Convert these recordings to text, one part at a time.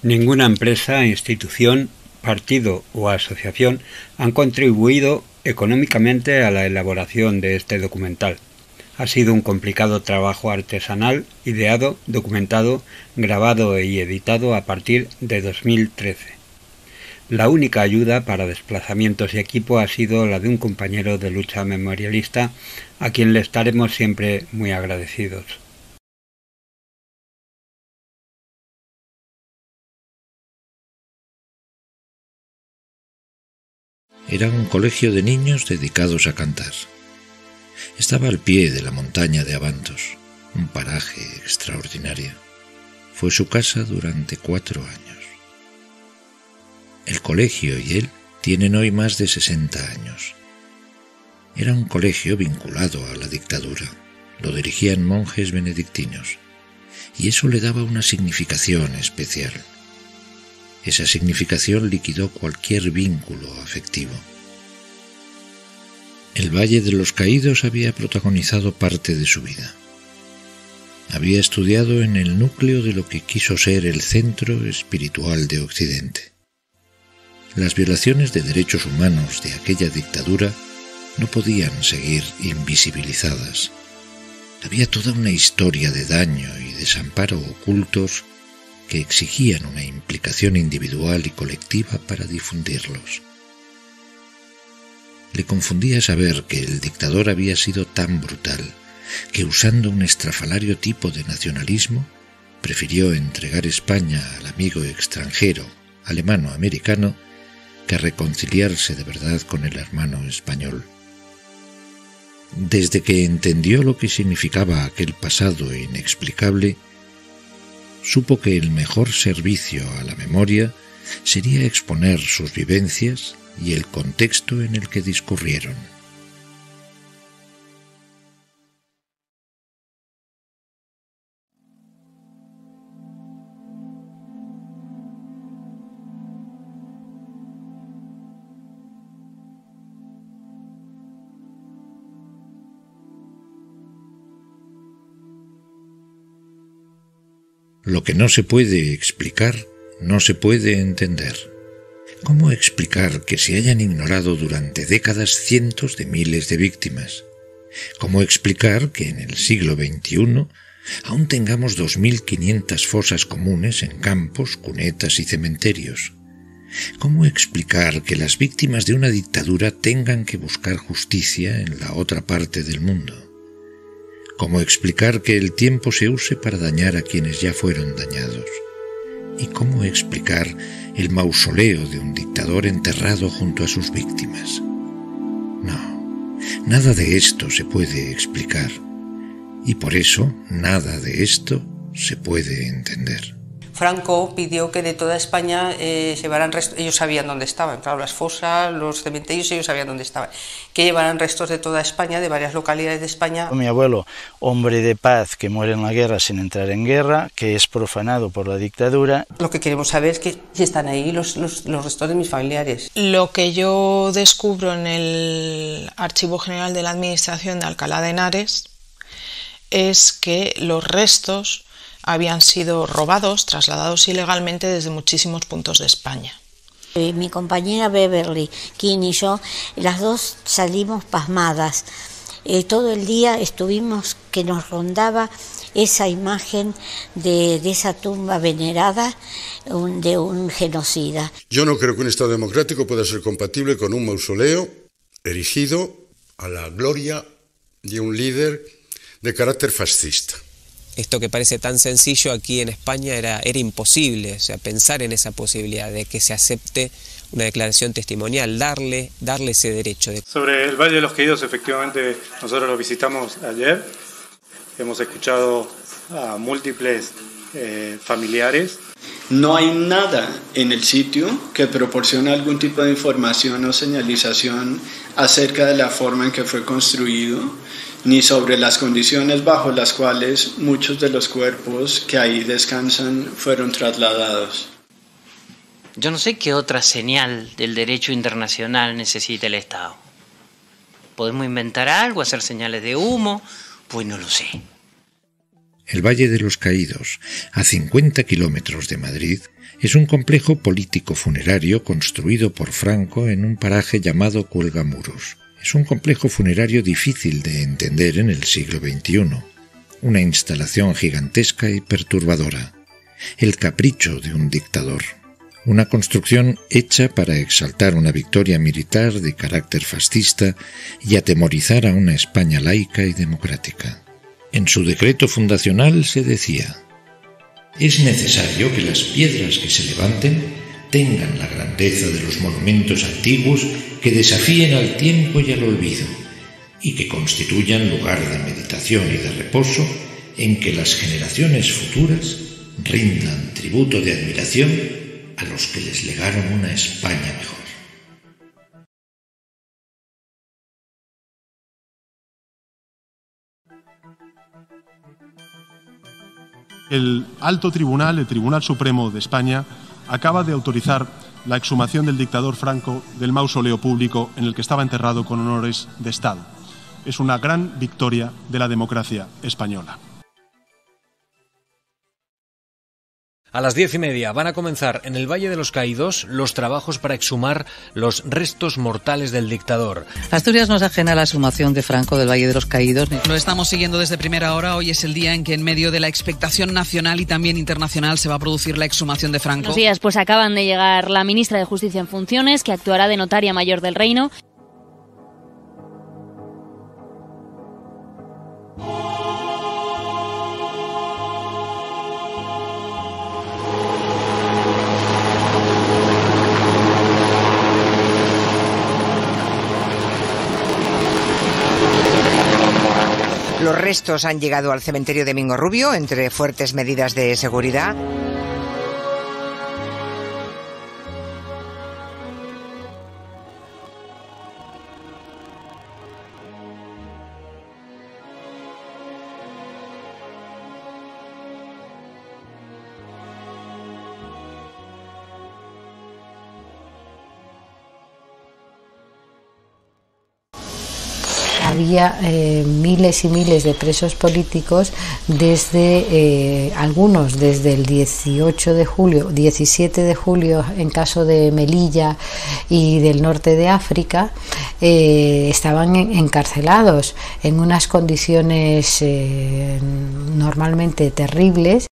Ninguna empresa, institución, partido o asociación han contribuido económicamente a la elaboración de este documental. Ha sido un complicado trabajo artesanal, ideado, documentado, grabado y editado a partir de 2013. La única ayuda para desplazamientos y equipo ha sido la de un compañero de lucha memorialista, a quien le estaremos siempre muy agradecidos. Era un colegio de niños dedicados a cantar. Estaba al pie de la montaña de Abantos, un paraje extraordinario. Fue su casa durante 4 años. El colegio y él tienen hoy más de 60 años. Era un colegio vinculado a la dictadura. Lo dirigían monjes benedictinos, y eso le daba una significación especial. Esa significación liquidó cualquier vínculo afectivo. El Valle de los Caídos había protagonizado parte de su vida. Había estudiado en el núcleo de lo que quiso ser el centro espiritual de Occidente. Las violaciones de derechos humanos de aquella dictadura no podían seguir invisibilizadas. Había toda una historia de daño y desamparo ocultos que exigían una implicación individual y colectiva para difundirlos. Le confundía saber que el dictador había sido tan brutal que, usando un estrafalario tipo de nacionalismo, prefirió entregar España al amigo extranjero, alemano-americano, que reconciliarse de verdad con el hermano español. Desde que entendió lo que significaba aquel pasado inexplicable, supo que el mejor servicio a la memoria sería exponer sus vivencias y el contexto en el que discurrieron. Lo que no se puede explicar, no se puede entender. ¿Cómo explicar que se hayan ignorado durante décadas cientos de miles de víctimas? ¿Cómo explicar que en el siglo XXI aún tengamos 2.500 fosas comunes en campos, cunetas y cementerios? ¿Cómo explicar que las víctimas de una dictadura tengan que buscar justicia en la otra parte del mundo? ¿Cómo explicar que el tiempo se use para dañar a quienes ya fueron dañados? ¿Y cómo explicar el mausoleo de un dictador enterrado junto a sus víctimas? No, nada de esto se puede explicar, y por eso nada de esto se puede entender. Franco pidió que de toda España llevaran restos, ellos sabían dónde estaban, claro, las fosas, los cementerios, ellos sabían dónde estaban, que llevaran restos de toda España, de varias localidades de España. Mi abuelo, hombre de paz que muere en la guerra sin entrar en guerra, que es profanado por la dictadura. Lo que queremos saber es que si están ahí los restos de mis familiares. Lo que yo descubro en el Archivo General de la Administración de Alcalá de Henares es que los restos habían sido robados, trasladados ilegalmente desde muchísimos puntos de España. Mi compañera Beverly King y yo, las dos salimos pasmadas. Todo el día estuvimos que nos rondaba esa imagen de esa tumba venerada de un genocida. Yo no creo que un Estado democrático pueda ser compatible con un mausoleo erigido a la gloria de un líder de carácter fascista. Esto que parece tan sencillo aquí en España era imposible, o sea, pensar en esa posibilidad de que se acepte una declaración testimonial, darle ese derecho. Sobre el Valle de los Caídos, efectivamente, nosotros lo visitamos ayer, hemos escuchado a múltiples familiares. No hay nada en el sitio que proporcione algún tipo de información o señalización acerca de la forma en que fue construido, ni sobre las condiciones bajo las cuales muchos de los cuerpos que ahí descansan fueron trasladados. Yo no sé qué otra señal del derecho internacional necesita el Estado. ¿Podemos inventar algo, hacer señales de humo? Pues no lo sé. el Valle de los Caídos, a 50 kilómetros de Madrid, es un complejo político funerario construido por Franco en un paraje llamado Cuelgamuros. Es un complejo funerario difícil de entender en el siglo XXI, una instalación gigantesca y perturbadora, el capricho de un dictador, una construcción hecha para exaltar una victoria militar de carácter fascista y atemorizar a una España laica y democrática. En su decreto fundacional se decía: es necesario que las piedras que se levanten tengan la grandeza de los monumentos antiguos que desafíen al tiempo y al olvido, y que constituyan lugar de meditación y de reposo en que las generaciones futuras rindan tributo de admiración a los que les legaron una España mejor. El Alto Tribunal, el Tribunal Supremo de España, acaba de autorizar la exhumación del dictador Franco del mausoleo público en el que estaba enterrado con honores de Estado. Es una gran victoria de la democracia española. A las 10:30 van a comenzar en el Valle de los Caídos los trabajos para exhumar los restos mortales del dictador. Asturias no es ajena a la exhumación de Franco del Valle de los Caídos. Lo estamos siguiendo desde primera hora. Hoy es el día en que, en medio de la expectación nacional y también internacional, se va a producir la exhumación de Franco. Buenos días, pues acaban de llegar la ministra de Justicia en funciones, que actuará de notaria mayor del reino. Los restos han llegado al cementerio de Mingo Rubio entre fuertes medidas de seguridad. Había miles y miles de presos políticos desde algunos desde el 18 de julio, 17 de julio en caso de Melilla y del norte de África, estaban encarcelados en unas condiciones normalmente terribles.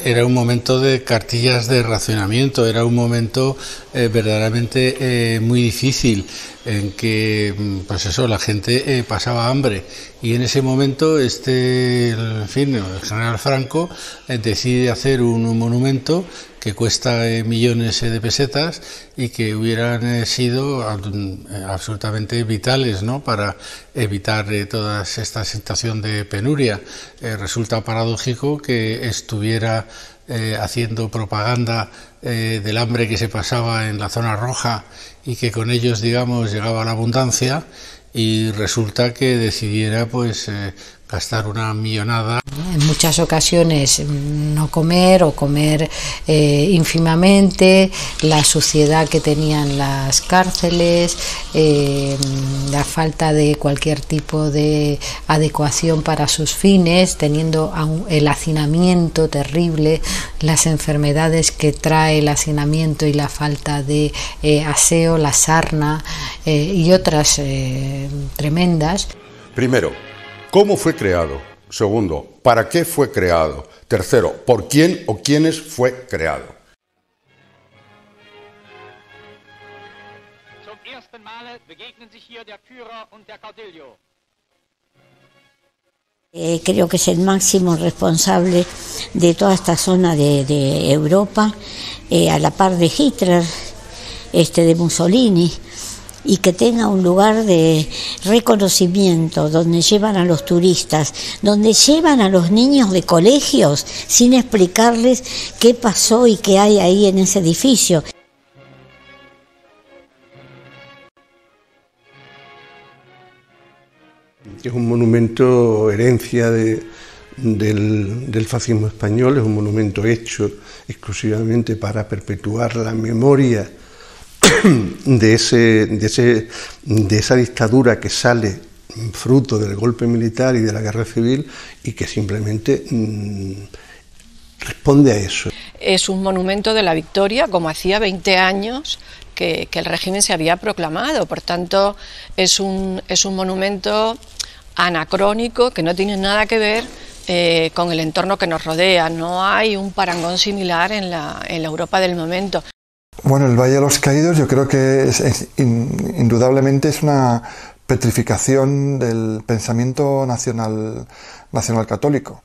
Era un momento de cartillas de racionamiento, era un momento verdaderamente muy difícil en que, pues eso, la gente pasaba hambre, y en ese momento el general Franco decide hacer un monumento que cuesta millones de pesetas y que hubieran sido absolutamente vitales, ¿no?, para evitar toda esta situación de penuria. Resulta paradójico que estuviera haciendo propaganda del hambre que se pasaba en la zona roja y que con ellos, digamos, llegaba la abundancia, y resulta que decidiera pues gastar una millonada. En muchas ocasiones no comer o comer ínfimamente, la suciedad que tenían las cárceles, la falta de cualquier tipo de adecuación para sus fines, teniendo el hacinamiento terrible, las enfermedades que trae el hacinamiento y la falta de aseo, la sarna y otras tremendas. Primero, ¿cómo fue creado? Segundo, ¿para qué fue creado? Tercero, ¿por quién o quiénes fue creado? Creo que es el máximo responsable de toda esta zona de Europa, a la par de Hitler, de Mussolini, y que tenga un lugar de reconocimiento donde llevan a los turistas, donde llevan a los niños de colegios sin explicarles qué pasó y qué hay ahí en ese edificio. Es un monumento herencia del fascismo español, es un monumento hecho exclusivamente para perpetuar la memoria de esa dictadura que sale fruto del golpe militar y de la guerra civil y que simplemente responde a eso. Es un monumento de la victoria, como hacía 20 años que el régimen se había proclamado, por tanto es un monumento anacrónico que no tiene nada que ver con el entorno que nos rodea, no hay un parangón similar en la Europa del momento. Bueno, el Valle de los Caídos yo creo que indudablemente es una petrificación del pensamiento nacional católico.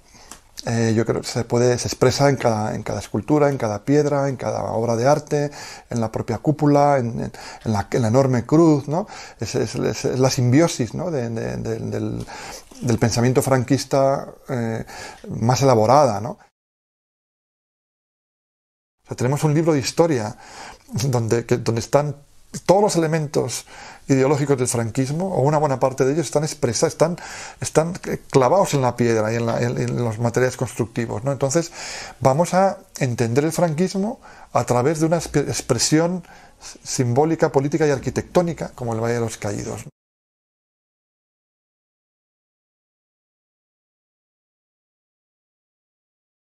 Yo creo que se expresa en cada escultura, en cada piedra, en cada obra de arte, en la propia cúpula, en la enorme cruz, ¿no? Es la simbiosis, ¿no? del pensamiento franquista más elaborada, ¿no? O sea, tenemos un libro de historia donde están todos los elementos ideológicos del franquismo, o una buena parte de ellos están expresados, están clavados en la piedra y en los materiales constructivos, ¿no? Entonces vamos a entender el franquismo a través de una expresión simbólica, política y arquitectónica como el Valle de los Caídos.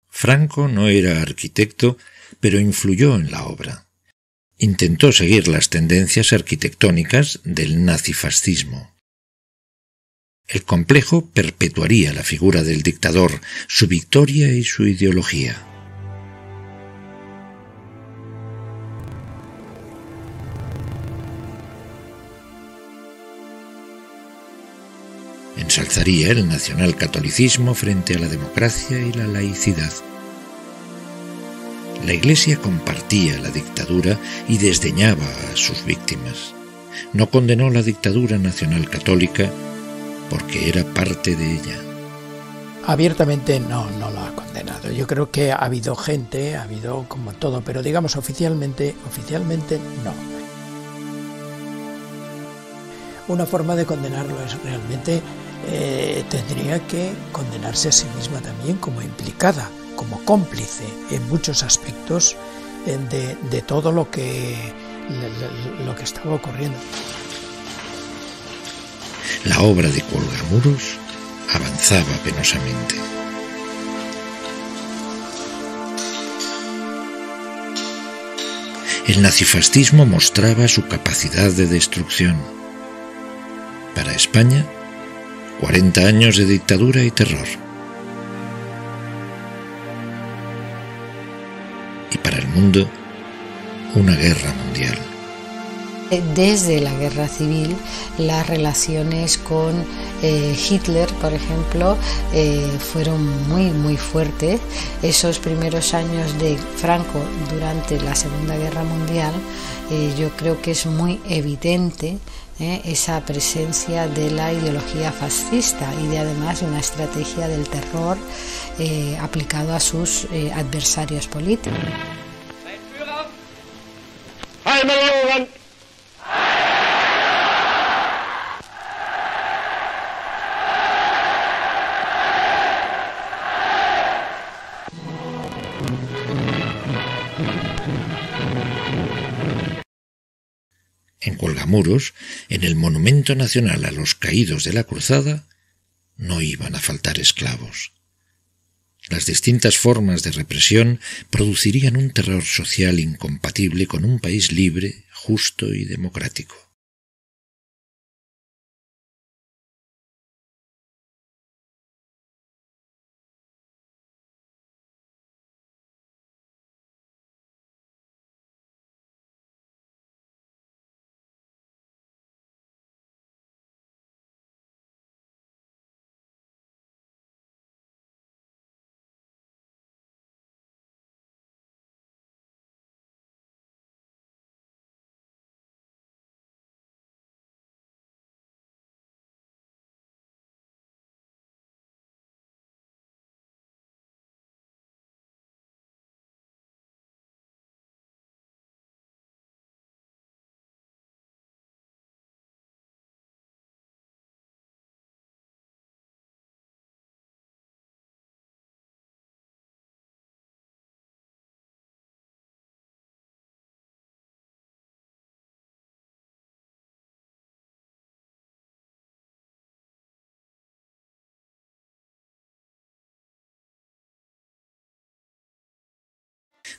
Franco no era arquitecto, pero influyó en la obra. Intentó seguir las tendencias arquitectónicas del nazifascismo. El complejo perpetuaría la figura del dictador, su victoria y su ideología. Ensalzaría el nacionalcatolicismo frente a la democracia y la laicidad. La Iglesia compartía la dictadura y desdeñaba a sus víctimas. No condenó la dictadura nacional católica porque era parte de ella. Abiertamente no lo ha condenado. Yo creo que ha habido gente, ha habido como todo, pero digamos oficialmente no. Una forma de condenarlo es realmente tendría que condenarse a sí misma también como implicada, como cómplice en muchos aspectos de todo lo que estaba ocurriendo. La obra de Cuelgamuros avanzaba penosamente. El nazifascismo mostraba su capacidad de destrucción. Para España, 40 años de dictadura y terror. Y para el mundo, una guerra mundial. Desde la guerra civil, las relaciones con Hitler, por ejemplo, fueron muy fuertes. Esos primeros años de Franco durante la Segunda Guerra Mundial, yo creo que es muy evidente esa presencia de la ideología fascista y de además una estrategia del terror aplicado a sus adversarios políticos. En Cuelgamuros, en el Monumento Nacional a los Caídos de la Cruzada, no iban a faltar esclavos. Las distintas formas de represión producirían un terror social incompatible con un país libre, justo y democrático.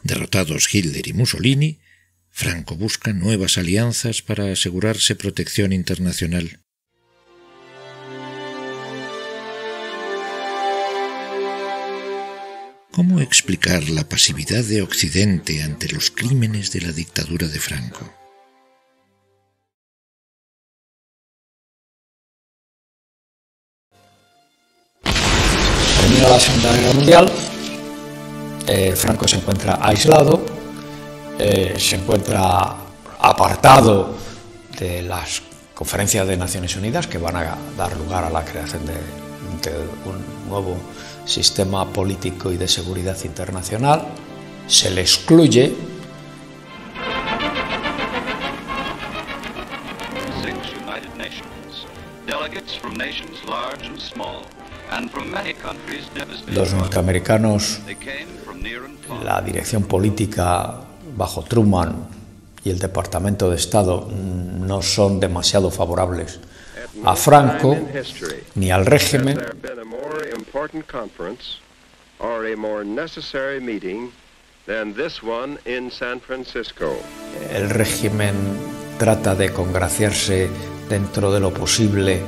Derrotados Hitler y Mussolini, Franco busca nuevas alianzas para asegurarse protección internacional. ¿Cómo explicar la pasividad de Occidente ante los crímenes de la dictadura de Franco? Termina la Segunda Guerra Mundial, Franco se encuentra aislado, se encuentra apartado de las conferencias de Naciones Unidas que van a dar lugar a la creación de un nuevo sistema político y de seguridad internacional, se le excluye. Los norteamericanos, la dirección política bajo Truman y el Departamento de Estado no son demasiado favorables a Franco ni al régimen. El régimen trata de congraciarse dentro de lo posible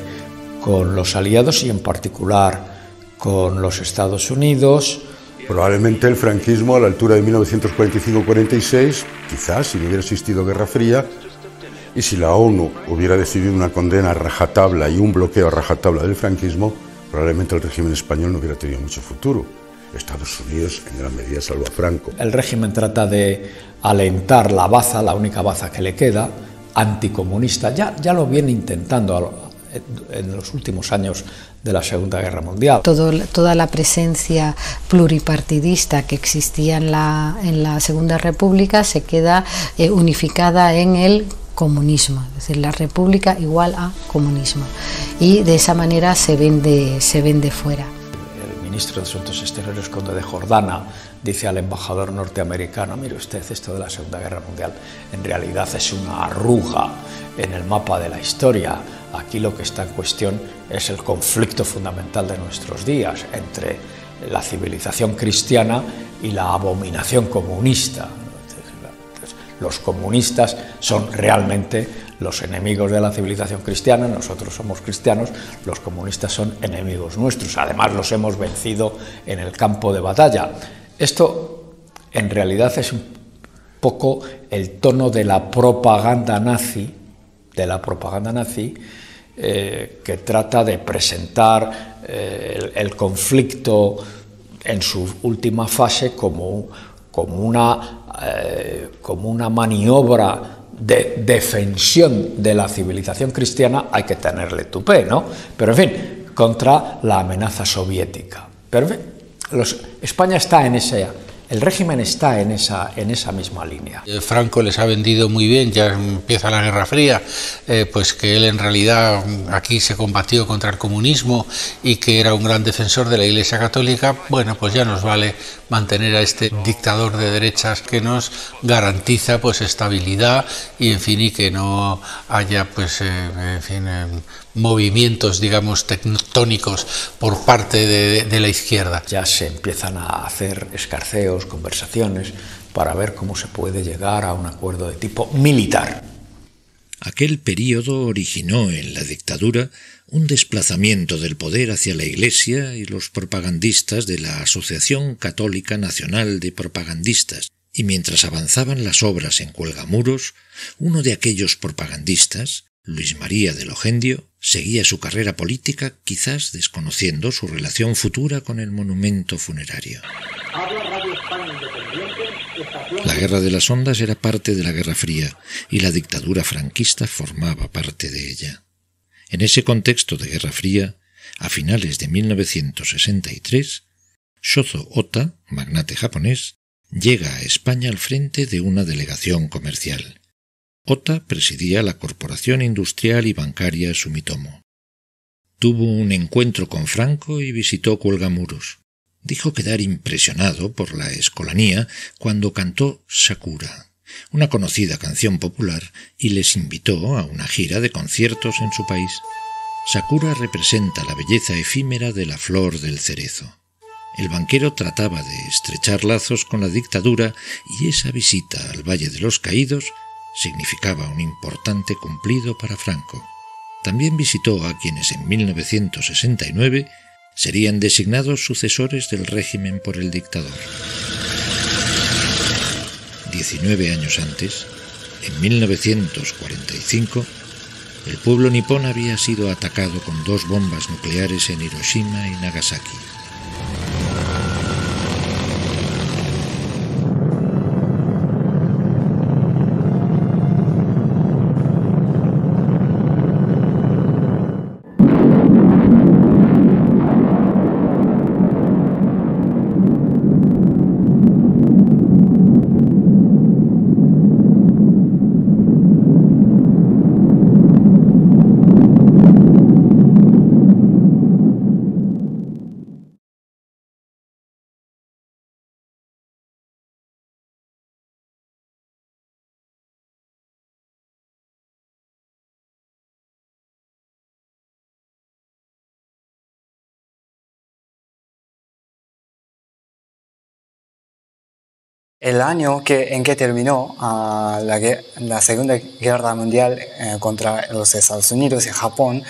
con los aliados y en particular con los Estados Unidos. Probablemente el franquismo a la altura de 1945-46, quizás si no hubiera existido Guerra Fría y si la ONU hubiera decidido una condena a rajatabla y un bloqueo a rajatabla del franquismo, probablemente el régimen español no hubiera tenido mucho futuro. Estados Unidos en gran medida salvo a Franco. El régimen trata de alentar la baza, la única baza que le queda, anticomunista. Ya lo viene intentando en los últimos años de la Segunda Guerra Mundial. Toda la presencia pluripartidista que existía en la Segunda República se queda unificada en el comunismo, es decir, la república igual a comunismo, y de esa manera se vende fuera. El ministro de Asuntos Exteriores, conde de Jordana, dice al embajador norteamericano: mire usted, esto de la Segunda Guerra Mundial en realidad es una arruga en el mapa de la historia. Aquí lo que está en cuestión es el conflicto fundamental de nuestros días entre la civilización cristiana y la abominación comunista. Los comunistas son realmente los enemigos de la civilización cristiana, nosotros somos cristianos, los comunistas son enemigos nuestros, además los hemos vencido en el campo de batalla. Esto en realidad es un poco el tono de la propaganda nazi, que trata de presentar el conflicto en su última fase como una maniobra de defensión de la civilización cristiana. Hay que tenerle tupé, ¿no? Pero en fin, contra la amenaza soviética. Pero en fin, España está en el régimen está en esa misma línea. Franco les ha vendido muy bien, ya empieza la Guerra Fría, pues que él en realidad aquí se combatió contra el comunismo y que era un gran defensor de la Iglesia Católica. Bueno, pues ya nos vale mantener a este dictador de derechas que nos garantiza pues estabilidad y en fin, y que no haya pues movimientos, digamos, tectónicos por parte de la izquierda. Ya se empiezan a hacer escarceos, conversaciones, para ver cómo se puede llegar a un acuerdo de tipo militar. Aquel período originó en la dictadura un desplazamiento del poder hacia la Iglesia y los propagandistas de la Asociación Católica Nacional de Propagandistas, y mientras avanzaban las obras en Cuelgamuros, uno de aquellos propagandistas, Luis María de Logendio, seguía su carrera política, quizás desconociendo su relación futura con el monumento funerario. La Guerra de las Ondas era parte de la Guerra Fría y la dictadura franquista formaba parte de ella. En ese contexto de Guerra Fría, a finales de 1963, Shozo Ota, magnate japonés, llega a España al frente de una delegación comercial. Ota presidía la corporación industrial y bancaria Sumitomo. Tuvo un encuentro con Franco y visitó Cuelgamuros. Dijo quedar impresionado por la escolanía cuando cantó Sakura, una conocida canción popular, y les invitó a una gira de conciertos en su país. Sakura representa la belleza efímera de la flor del cerezo. el banquero trataba de estrechar lazos con la dictadura y esa visita al Valle de los Caídos significaba un importante cumplido para Franco. También visitó a quienes en 1969 serían designados sucesores del régimen por el dictador. 19 años antes, en 1945, el pueblo nipón había sido atacado con 2 bombas nucleares en Hiroshima y Nagasaki. El año en que terminó la Segunda Guerra Mundial contra los Estados Unidos y Japón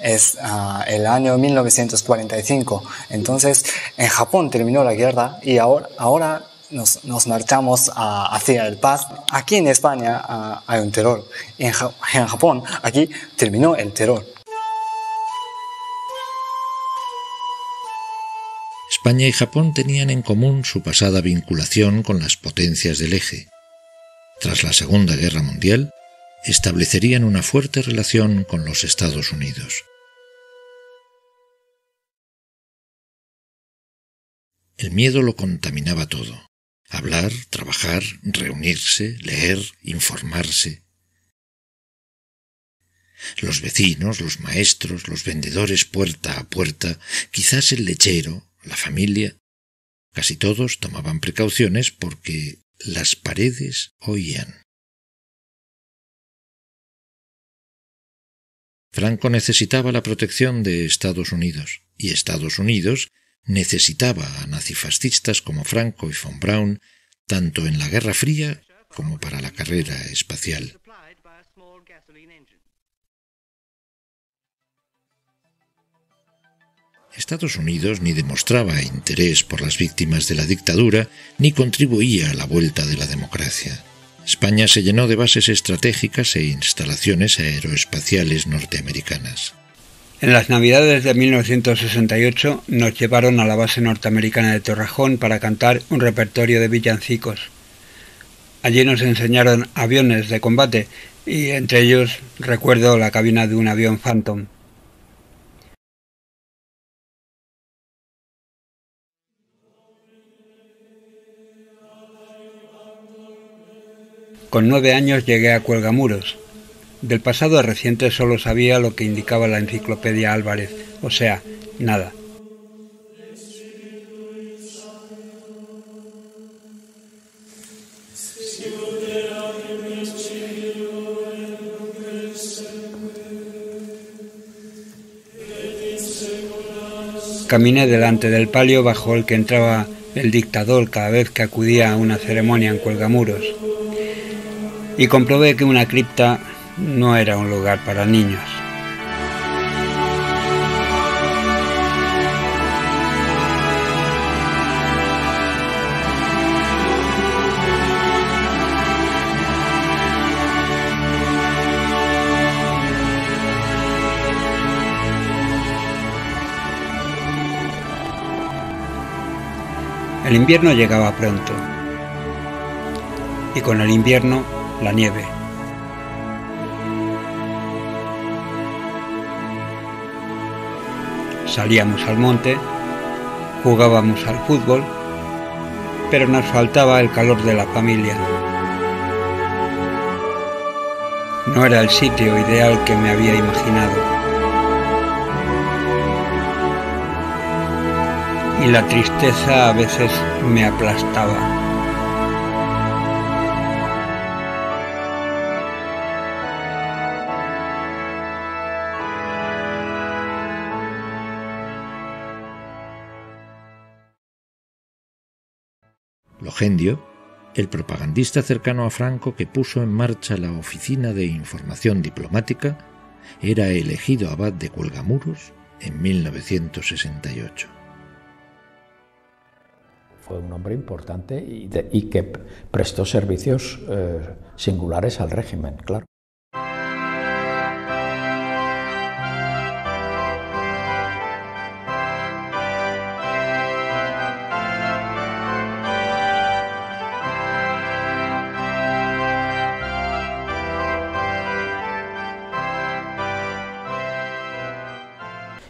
es el año 1945. Entonces, en Japón terminó la guerra y ahora nos marchamos hacia el paz. Aquí en España hay un terror. En Japón, aquí terminó el terror. España y Japón tenían en común su pasada vinculación con las potencias del eje. Tras la Segunda Guerra Mundial, establecerían una fuerte relación con los Estados Unidos. El miedo lo contaminaba todo. Hablar, trabajar, reunirse, leer, informarse. Los vecinos, los maestros, los vendedores puerta a puerta, quizás el lechero, la familia, casi todos tomaban precauciones porque las paredes oían. Franco necesitaba la protección de Estados Unidos, y Estados Unidos necesitaba a nazifascistas como Franco y von Braun, tanto en la Guerra Fría como para la carrera espacial. Estados Unidos ni demostraba interés por las víctimas de la dictadura ni contribuía a la vuelta de la democracia. España se llenó de bases estratégicas e instalaciones aeroespaciales norteamericanas. En las Navidades de 1968 nos llevaron a la base norteamericana de Torrejón para cantar un repertorio de villancicos. Allí nos enseñaron aviones de combate y entre ellos recuerdo la cabina de un avión Phantom. Con 9 años llegué a Cuelgamuros. Del pasado reciente solo sabía lo que indicaba la enciclopedia Álvarez, o sea, nada. Caminé delante del palio bajo el que entraba el dictador cada vez que acudía a una ceremonia en Cuelgamuros. Y comprobé que una cripta no era un lugar para niños. El invierno llegaba pronto, y con el invierno la nieve. Salíamos al monte, jugábamos al fútbol, pero nos faltaba el calor de la familia. No era el sitio ideal que me había imaginado. Y la tristeza a veces me aplastaba. Ogendio, el propagandista cercano a Franco que puso en marcha la Oficina de Información Diplomática, era elegido abad de Cuelgamuros en 1968. Fue un hombre importante y que prestó servicios singulares al régimen, claro.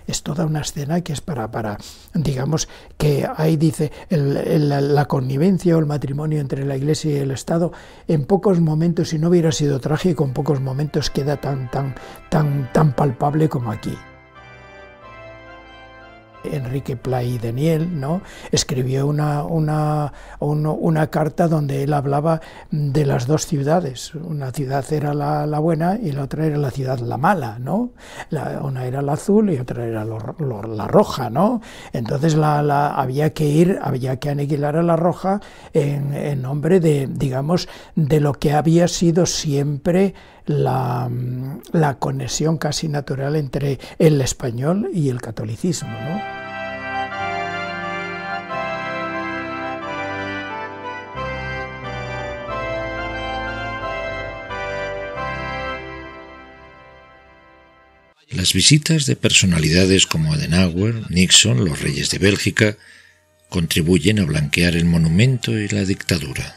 Es toda una escena que es para digamos, que ahí dice la connivencia o el matrimonio entre la Iglesia y el Estado, en pocos momentos, si no hubiera sido trágico, en pocos momentos queda tan palpable como aquí. Enrique Play Deniel, ¿no?, escribió una carta donde él hablaba de las dos ciudades. Una ciudad era la buena y la otra era la ciudad la mala, ¿no? Una era la azul y otra era la roja, ¿no? Entonces había que aniquilar a la roja en nombre de, digamos, de lo que había sido siempre la conexión casi natural entre el español y el catolicismo, ¿no? Las visitas de personalidades como Adenauer, Nixon, los reyes de Bélgica, contribuyen a blanquear el monumento y la dictadura.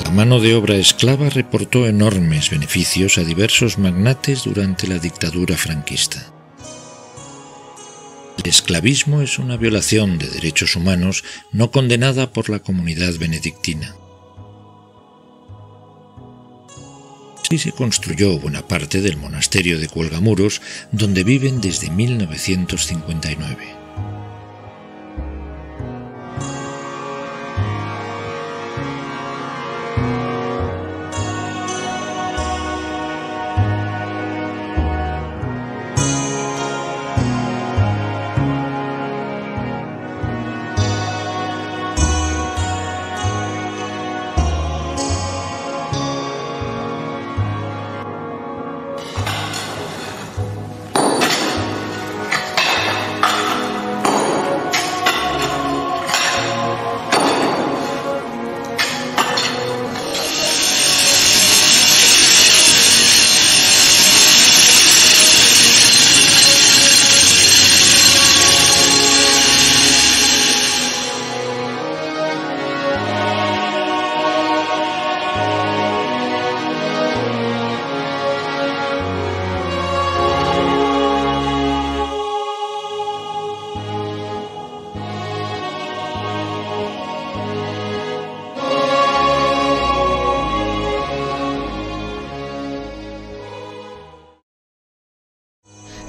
La mano de obra esclava reportó enormes beneficios a diversos magnates durante la dictadura franquista. El esclavismo es una violación de derechos humanos no condenada por la comunidad benedictina. Así se construyó buena parte del monasterio de Cuelgamuros, donde viven desde 1959.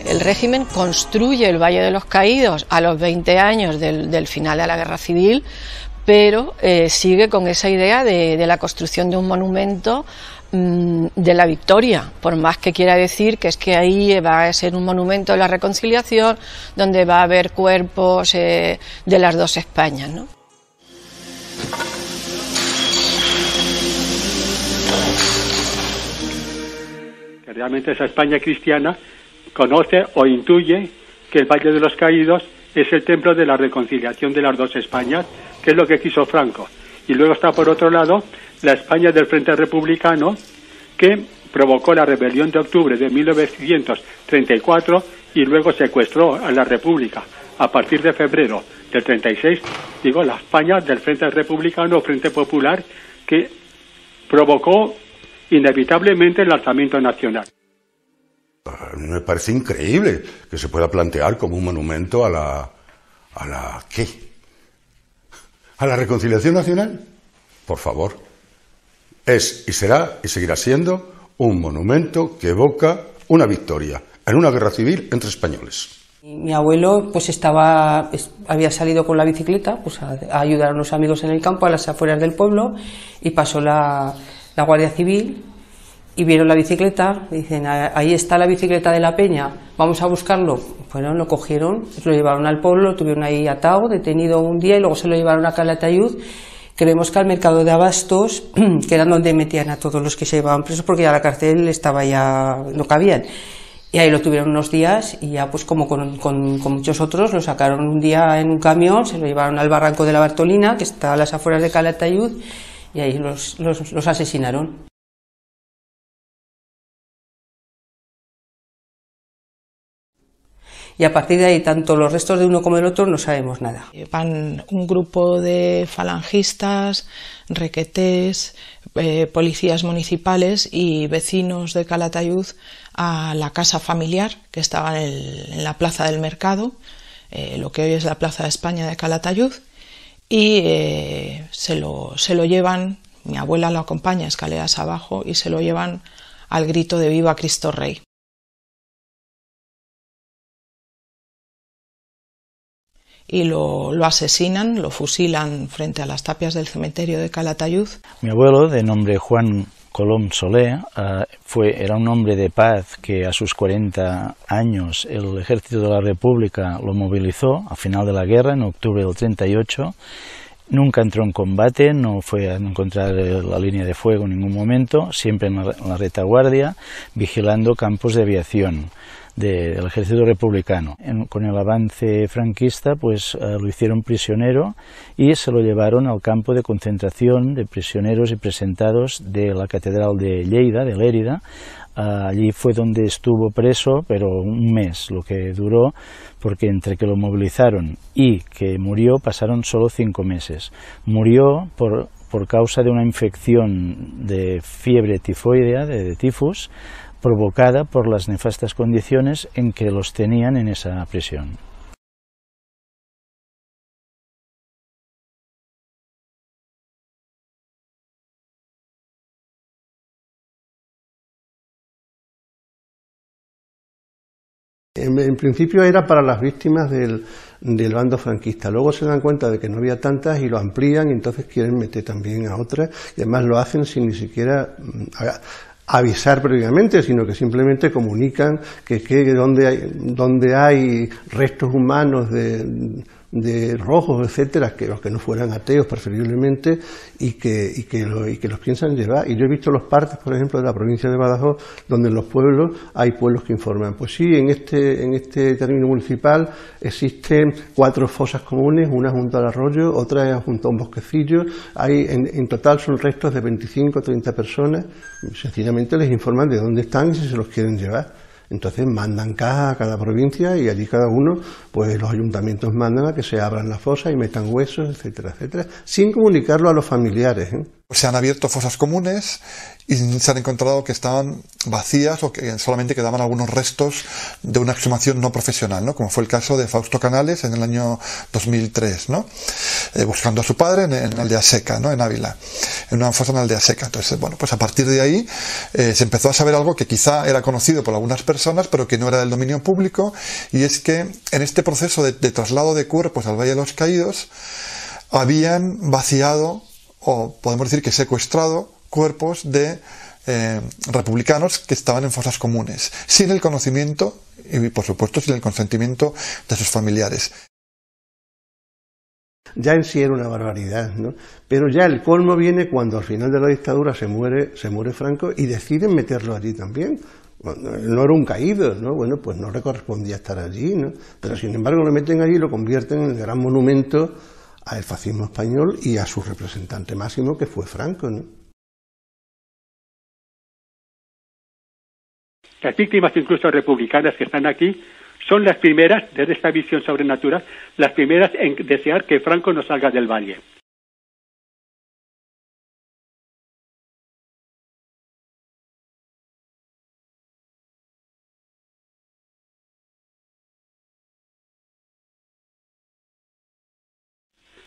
El régimen construye el Valle de los Caídos a los 20 años del final de la Guerra Civil, pero sigue con esa idea de la construcción de un monumento de la victoria, por más que quiera decir que es que ahí va a ser un monumento de la reconciliación, donde va a haber cuerpos de las dos Españas, ¿no? Que realmente esa España cristiana conoce o intuye que el Valle de los Caídos es el templo de la reconciliación de las dos Españas, que es lo que quiso Franco. Y luego está, por otro lado, la España del Frente Republicano, que provocó la rebelión de octubre de 1934 y luego secuestró a la República. A partir de febrero del 36, digo, la España del Frente Republicano, Frente Popular, que provocó inevitablemente el alzamiento nacional. Me parece increíble que se pueda plantear como un monumento a la ¿qué? ¿A la reconciliación nacional? Por favor. Es y será y seguirá siendo un monumento que evoca una victoria en una guerra civil entre españoles. Mi abuelo pues había salido con la bicicleta pues a ayudar a unos amigos en el campo a las afueras del pueblo, y pasó la Guardia Civil y vieron la bicicleta, y dicen: ahí está la bicicleta de la peña, vamos a buscarlo. Bueno, lo cogieron, lo llevaron al pueblo, lo tuvieron ahí atado, detenido un día, y luego se lo llevaron a Calatayud. Creemos que al mercado de abastos, que era donde metían a todos los que se llevaban presos, porque ya la cárcel estaba no cabían. Y ahí lo tuvieron unos días, y ya pues como con muchos otros, lo sacaron un día en un camión, se lo llevaron al barranco de la Bartolina, que está a las afueras de Calatayud, y ahí los asesinaron. Y a partir de ahí, tanto los restos de uno como del otro, no sabemos nada. Van un grupo de falangistas, requetés, policías municipales y vecinos de Calatayud a la casa familiar que estaba en la plaza del mercado, lo que hoy es la Plaza de España de Calatayud, y se lo llevan, mi abuela lo acompaña escaleras abajo, y se lo llevan al grito de "Viva Cristo Rey". Y lo asesinan, lo fusilan frente a las tapias del cementerio de Calatayud. Mi abuelo, de nombre Juan Colom Soler, era un hombre de paz que a sus 40 años el ejército de la República lo movilizó al final de la guerra, en octubre del 38. Nunca entró en combate, no fue a encontrar la línea de fuego en ningún momento, siempre en la retaguardia, vigilando campos de aviación del ejército republicano. Con el avance franquista pues lo hicieron prisionero y se lo llevaron al campo de concentración de prisioneros y presentados de la Catedral de Lleida, de Lérida. Allí fue donde estuvo preso, pero un mes, lo que duró, porque entre que lo movilizaron y que murió pasaron solo 5 meses. Murió por causa de una infección de fiebre tifoidea, de tifus, provocada por las nefastas condiciones en que los tenían en esa prisión. En principio era para las víctimas del bando franquista, luego se dan cuenta de que no había tantas y lo amplían, y entonces quieren meter también a otras, y además lo hacen sin ni siquiera avisar previamente, sino que simplemente comunican que donde hay restos humanos de rojos, etcétera, que los que no fueran ateos preferiblemente, y que los piensan llevar. Y yo he visto los partes, por ejemplo, de la provincia de Badajoz, donde en los pueblos hay pueblos que informan: pues sí, en este término municipal existen 4 fosas comunes, una junto al arroyo, otra junto a un bosquecillo, en total son restos de 25 o 30 personas. Sencillamente les informan de dónde están y si se los quieren llevar. Entonces mandan cajas a cada provincia, y allí cada uno, pues los ayuntamientos mandan a que se abran las fosas y metan huesos, etcétera, etcétera, sin comunicarlo a los familiares, Se han abierto fosas comunes y se han encontrado que estaban vacías o que solamente quedaban algunos restos de una exhumación no profesional, ¿no? Como fue el caso de Fausto Canales en el año 2003, ¿no? Buscando a su padre en Aldea Seca, ¿no? En Ávila, en una fosa en Aldea Seca. Entonces, bueno, pues a partir de ahí se empezó a saber algo que quizá era conocido por algunas personas, pero que no era del dominio público, y es que en este proceso de traslado de cuerpos al Valle de los Caídos habían vaciado, o podemos decir que secuestrado, cuerpos de republicanos que estaban en fosas comunes, sin el conocimiento y, por supuesto, sin el consentimiento de sus familiares. Ya en sí era una barbaridad, ¿no? Pero ya el colmo viene cuando al final de la dictadura se muere Franco y deciden meterlo allí también. No era un caído, ¿no? Bueno, pues no le correspondía estar allí, ¿no? Pero sin embargo lo meten allí y lo convierten en el gran monumento al fascismo español y a su representante máximo, que fue Franco, ¿no? Las víctimas, incluso republicanas, que están aquí, son las primeras, desde esta visión sobrenatural, las primeras en desear que Franco no salga del valle.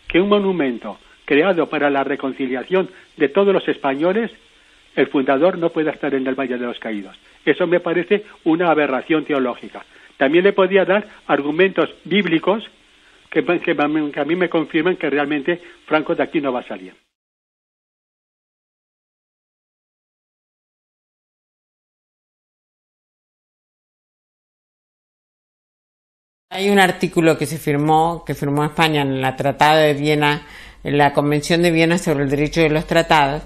Que un monumento creado para la reconciliación de todos los españoles, el fundador no pueda estar en el Valle de los Caídos. Eso me parece una aberración teológica. También le podía dar argumentos bíblicos que a mí me confirman que realmente Franco de aquí no va a salir. Hay un artículo que firmó España en el Tratado de Viena, en la Convención de Viena sobre el Derecho de los Tratados,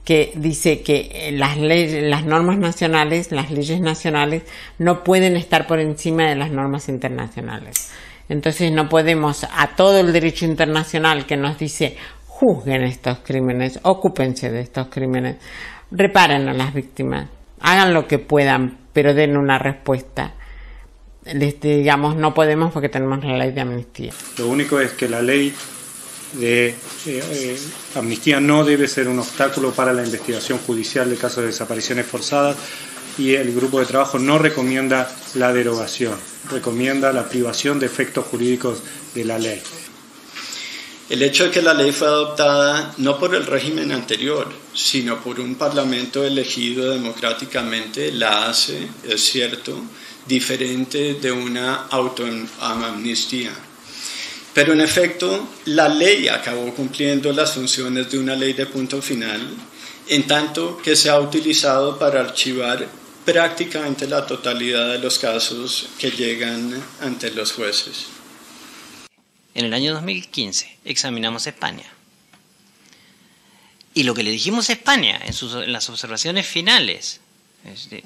que dice que las normas nacionales, las leyes nacionales, no pueden estar por encima de las normas internacionales. Entonces no podemos, a todo el derecho internacional que nos dice juzguen estos crímenes, ocúpense de estos crímenes, reparen a las víctimas, hagan lo que puedan, pero den una respuesta. Digamos, no podemos porque tenemos la ley de amnistía. Lo único es que la ley de amnistía no debe ser un obstáculo para la investigación judicial de casos de desapariciones forzadas, y el grupo de trabajo no recomienda la derogación, recomienda la privación de efectos jurídicos de la ley. El hecho de que la ley fue adoptada no por el régimen anterior, sino por un parlamento elegido democráticamente, la hace, es cierto, diferente de una autoamnistía. Pero en efecto, la ley acabó cumpliendo las funciones de una ley de punto final, en tanto que se ha utilizado para archivar prácticamente la totalidad de los casos que llegan ante los jueces. En el año 2015 examinamos España. Y lo que le dijimos a España en las observaciones finales,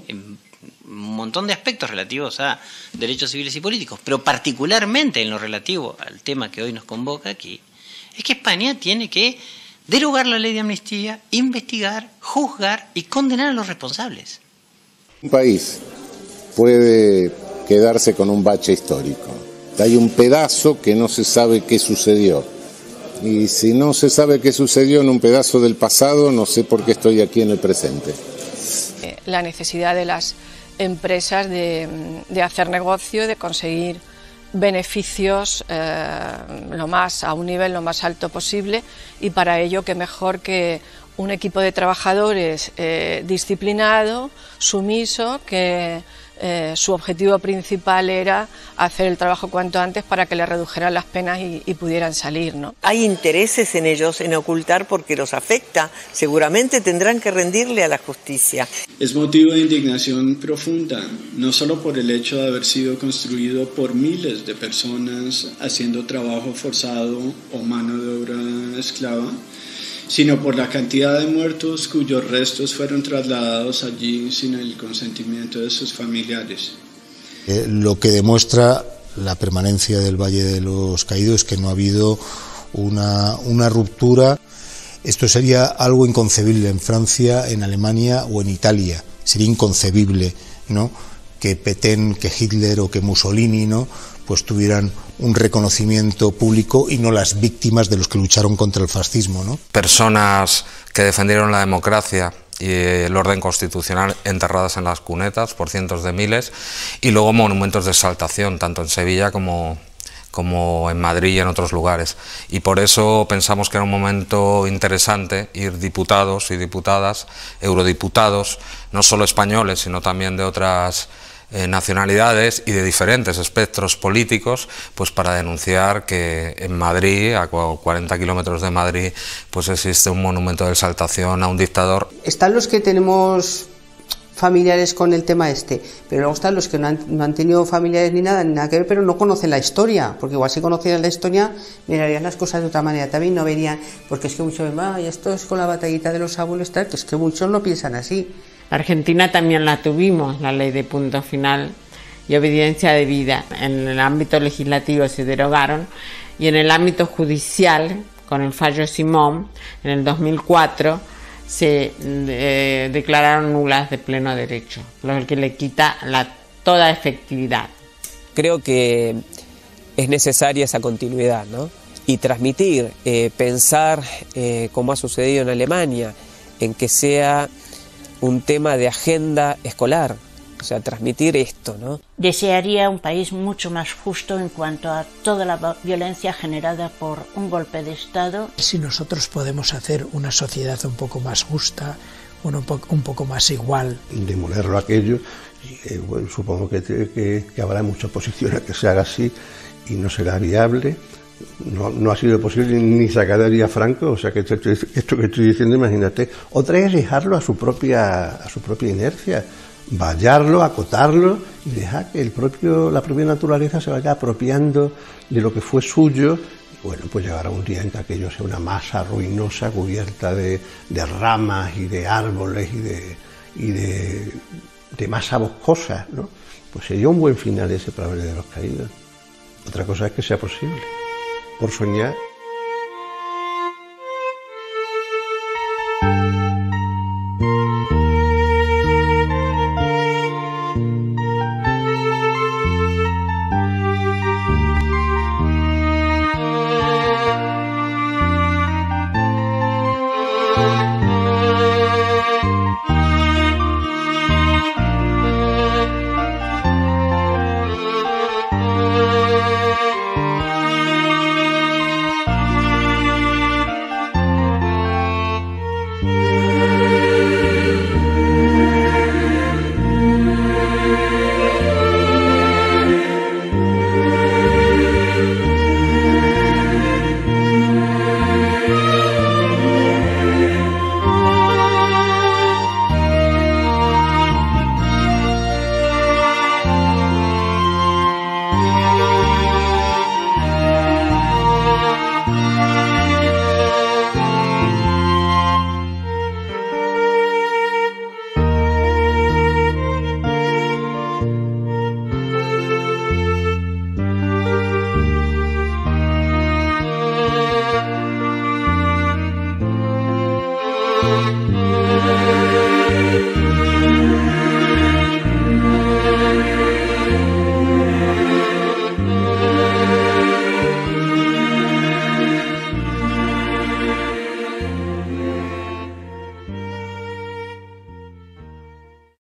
en un montón de aspectos relativos a derechos civiles y políticos, pero particularmente en lo relativo al tema que hoy nos convoca aquí, es que España tiene que derogar la ley de amnistía, investigar, juzgar y condenar a los responsables. Un país puede quedarse con un bache histórico. Hay un pedazo que no se sabe qué sucedió. Y si no se sabe qué sucedió en un pedazo del pasado, no sé por qué estoy aquí en el presente. La necesidad de las empresas de hacer negocio, de conseguir beneficios a un nivel lo más alto posible, y para ello que mejor que un equipo de trabajadores disciplinado, sumiso, que su objetivo principal era hacer el trabajo cuanto antes para que le redujeran las penas y pudieran salir, ¿no? Hay intereses en ellos en ocultar porque los afecta. Seguramente tendrán que rendirle a la justicia. Es motivo de indignación profunda, no solo por el hecho de haber sido construido por miles de personas haciendo trabajo forzado o mano de obra esclava, sino por la cantidad de muertos cuyos restos fueron trasladados allí sin el consentimiento de sus familiares. Lo que demuestra la permanencia del Valle de los Caídos es que no ha habido una ruptura. Esto sería algo inconcebible en Francia, en Alemania o en Italia. Sería inconcebible, ¿no?, que Petén, que Hitler o que Mussolini, ¿no?, pues tuvieran un reconocimiento público y no las víctimas de los que lucharon contra el fascismo, ¿no? Personas que defendieron la democracia y el orden constitucional enterradas en las cunetas por cientos de miles, y luego monumentos de exaltación tanto en Sevilla como en Madrid y en otros lugares. Y por eso pensamos que era un momento interesante ir diputados y diputadas, eurodiputados, no solo españoles, sino también de otras nacionalidades y de diferentes espectros políticos, pues para denunciar que en Madrid, a 40 kilómetros de Madrid, pues existe un monumento de exaltación a un dictador. Están los que tenemos familiares con el tema pero luego están los que no han tenido familiares ni nada que ver, pero no conocen la historia, porque igual si conocieran la historia mirarían las cosas de otra manera también, no verían, porque es que muchos ven, esto es con la batallita de los abuelos, tal, que es que muchos no piensan así. Argentina también la tuvimos, la ley de punto final y obediencia debida. En el ámbito legislativo se derogaron, y en el ámbito judicial, con el fallo Simón, en el 2004, se declararon nulas de pleno derecho, lo que le quita toda efectividad. Creo que es necesaria esa continuidad, ¿no? Y transmitir, pensar, como ha sucedido en Alemania, en que sea un tema de agenda escolar, o sea, transmitir esto, ¿no? Desearía un país mucho más justo en cuanto a toda la violencia generada por un golpe de Estado. Si nosotros podemos hacer una sociedad un poco más justa, un poco más igual. Demolerlo aquello, bueno, supongo que habrá mucha oposición a que se haga así y no será viable. No ha sido posible ni sacar a Díaz Franco, o sea que esto que estoy diciendo, imagínate. Otra es dejarlo a su propia inercia, vallarlo, acotarlo y dejar que la propia naturaleza se vaya apropiando de lo que fue suyo. Bueno, pues llegará un día en que aquello sea una masa ruinosa cubierta de ramas y de árboles y de masa boscosa, ¿no? Pues sería un buen final ese para Valle de los Caídos. Otra cosa es que sea posible. Por soñar.